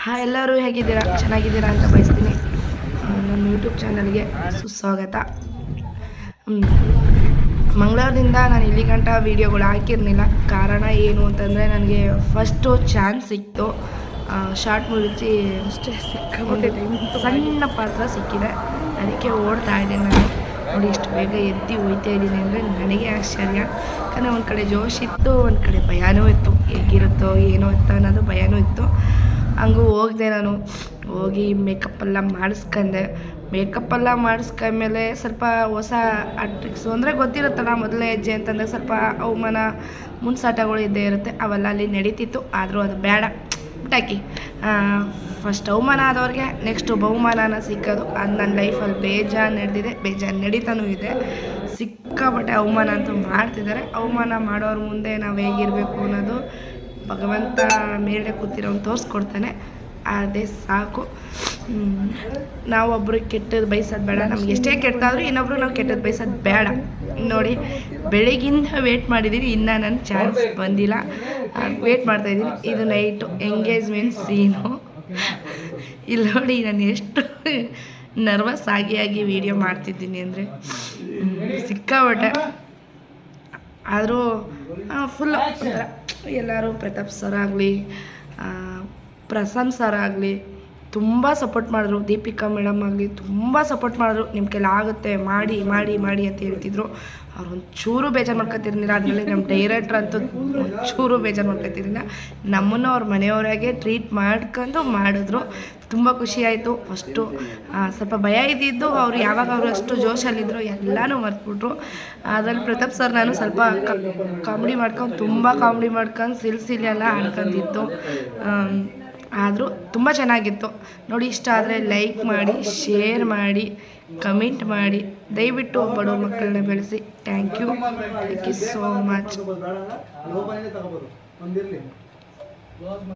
ಹಾಂ, ಎಲ್ಲರೂ ಹೇಗಿದ್ದೀರಾ? ಚೆನ್ನಾಗಿದ್ದೀರಾ ಅಂತ ಬಯಸ್ತೀನಿ. ನನ್ನ ಯೂಟ್ಯೂಬ್ ಚಾನಲ್ಗೆ ಸುಸ್ವಾಗತ. ಮಂಗಳವಾರದಿಂದ ನಾನು ಇಲ್ಲಿ ಗಂಟ ವೀಡಿಯೋಗಳು ಹಾಕಿರಲಿಲ್ಲ. ಕಾರಣ ಏನು ಅಂತಂದರೆ, ನನಗೆ ಫಸ್ಟು ಚಾನ್ಸ್ ಸಿಕ್ತು. ಶಾರ್ಟ್ ಮುಗಿಸಿ ಸಣ್ಣ ಪಾತ್ರ ಸಿಕ್ಕಿದೆ, ಅದಕ್ಕೆ ಓಡ್ತಾ ಇದ್ದೀನಿ ನಾನು. ನೋಡಿ ಎಷ್ಟು ಬೇಗ ಎದ್ದು ಹೋಯ್ತಾ ಇದ್ದೀನಿ ಅಂದರೆ ನನಗೆ ಆಶ್ಚರ್ಯ. ಯಾಕಂದರೆ ಒಂದು ಕಡೆ ಜೋಶ್ ಇತ್ತು, ಒಂದು ಕಡೆ ಭಯನೂ ಇತ್ತು. ಹೇಗಿರುತ್ತೋ ಏನೋ ಇತ್ತು ಅನ್ನೋದು ಭಯನೂ ಇತ್ತು. ಹಂಗೂ ಹೋಗಿದೆ. ನಾನು ಹೋಗಿ ಮೇಕಪ್ಪೆಲ್ಲ ಮಾಡಿಸ್ಕೊಂಡೆ. ಮೇಕಪ್ಪೆಲ್ಲ ಮಾಡಿಸ್ಕೊಂಡ್ಮೇಲೆ ಸ್ವಲ್ಪ ಹೊಸ ಟ್ರಿಕ್ಸು ಅಂದರೆ ಗೊತ್ತಿರುತ್ತಲ್ಲ, ಮೊದಲನೇ ಹೆಜ್ಜೆ ಅಂತಂದರೆ ಸ್ವಲ್ಪ ಅವಮಾನ ಮುನ್ಸಾಟಗಳು ಇದ್ದೇ ಇರುತ್ತೆ. ಅವೆಲ್ಲ ಅಲ್ಲಿ ನಡೀತಿತ್ತು. ಆದರೂ ಅದು ಬೇಡ ಬಿಟ್ಟಾಕಿ. ಫಸ್ಟ್ ಅವಮಾನ ಆದವ್ರಿಗೆ ನೆಕ್ಸ್ಟು ಬಹುಮಾನನ ಸಿಕ್ಕೋದು. ಅದು ನನ್ನ ಲೈಫಲ್ಲಿ ಬೇಜಾರು ನಡೆದಿದೆ, ಬೇಜಾರು ನಡೀತಾನೂ ಇದೆ. ಸಿಕ್ಕಾಪಟ್ಟೆ ಅವಮಾನ ಅಂತೂ ಮಾಡ್ತಿದ್ದಾರೆ. ಅವಮಾನ ಮಾಡೋರ ಮುಂದೆ ನಾವು ಹೇಗಿರಬೇಕು ಅನ್ನೋದು ಭಗವಂತ ಮೇಲೆ ಕೂತಿರೋನು ತೋರಿಸ್ಕೊಡ್ತಾನೆ. ಅದೇ ಸಾಕು. ನಾವು ಒಬ್ರಿಗೆ ಕೆಟ್ಟದ್ದು ಬಯಸೋದು ಬೇಡ. ನಮ್ಗೆ ಎಷ್ಟೇ ಕೆಟ್ಟದಾದ್ರೂ ಇನ್ನೊಬ್ರು ನಾವು ಕೆಟ್ಟದ್ದು ಬಯಸೋದು ಬೇಡ. ನೋಡಿ, ಬೆಳಗಿಂದ ವೇಟ್ ಮಾಡಿದ್ದೀನಿ, ಇನ್ನೂ ನನ್ನ ಚಾನ್ಸ್ ಬಂದಿಲ್ಲ. ವೇಟ್ ಮಾಡ್ತಾಯಿದ್ದೀನಿ. ಇದು ನೈಟು ಎಂಗೇಜ್ಮೆಂಟ್ ಸೀನು. ಇಲ್ಲಿ ನೋಡಿ, ನಾನು ಎಷ್ಟು ನರ್ವಸ್ ಆಗಿ ವೀಡಿಯೋ ಮಾಡ್ತಿದ್ದೀನಿ ಅಂದರೆ ಸಿಕ್ಕಾಬಟ್ಟೆ. ಆದರೂ ಫುಲ್ ಒಂಥರ ಎಲ್ಲರೂ ಪ್ರತಾಪ್ ಸರ್ ಆಗಲಿ, ಪ್ರಸನ್ನ ಸರ್ ಆಗಲಿ ತುಂಬ ಸಪೋರ್ಟ್ ಮಾಡಿದ್ರು. ದೀಪಿಕಾ ಮೇಡಮ್ ಆಗಲಿ ತುಂಬ ಸಪೋರ್ಟ್ ಮಾಡಿದ್ರು. ನಿಮ್ಮ ಕೈಲಿ ಆಗುತ್ತೆ, ಮಾಡಿ ಮಾಡಿ ಮಾಡಿ ಅಂತ ಹೇಳ್ತಿದ್ರು. ಅವ್ರು ಒಂಚೂರು ಬೇಜಾರು ಮಾಡ್ಕೊತಿರ್ಲಿಲ್ಲ. ಅದರಲ್ಲಿ ನಮ್ಮ ಡೈರೆಕ್ಟ್ರ್ ಅಂತೂ ಒಂಚೂರು ಬೇಜಾರು ಮಾಡ್ಕೊತಿರಲಿಲ್ಲ. ನಮ್ಮನ್ನು ಅವ್ರ ಮನೆಯವರಾಗೆ ಟ್ರೀಟ್ ಮಾಡ್ಕೊಂಡು ಮಾಡಿದ್ರು. ತುಂಬ ಖುಷಿಯಾಯಿತು. ಫಸ್ಟು ಸ್ವಲ್ಪ ಭಯ ಇದ್ದಿದ್ದು, ಅವ್ರು ಯಾವಾಗ ಅವರು ಅಷ್ಟು ಜೋಶಲ್ಲಿದ್ದರು ಎಲ್ಲನೂ ಮರ್ತ್ಬಿಟ್ರು. ಅದರಲ್ಲಿ ಪ್ರತಾಪ್ ಸರ್ ನಾನು ಸ್ವಲ್ಪ ಕಾಮಿಡಿ ಮಾಡ್ಕೊಂಡು, ತುಂಬ ಕಾಮಿಡಿ ಮಾಡ್ಕೊಂಡು ಸಿಲ್ಸಿಲಿ ಎಲ್ಲ ಆಡ್ಕೊಂಡಿತ್ತು. ಆದರೂ ತುಂಬ ಚೆನ್ನಾಗಿತ್ತು. ನೋಡಿ, ಇಷ್ಟ ಆದರೆ ಲೈಕ್ ಮಾಡಿ, ಶೇರ್ ಮಾಡಿ, ಕಮೆಂಟ್ ಮಾಡಿ. ದಯವಿಟ್ಟು ಬಡವ ಮಕ್ಕಳನ್ನ ಬೆಳೆಸಿ. Thank you so much.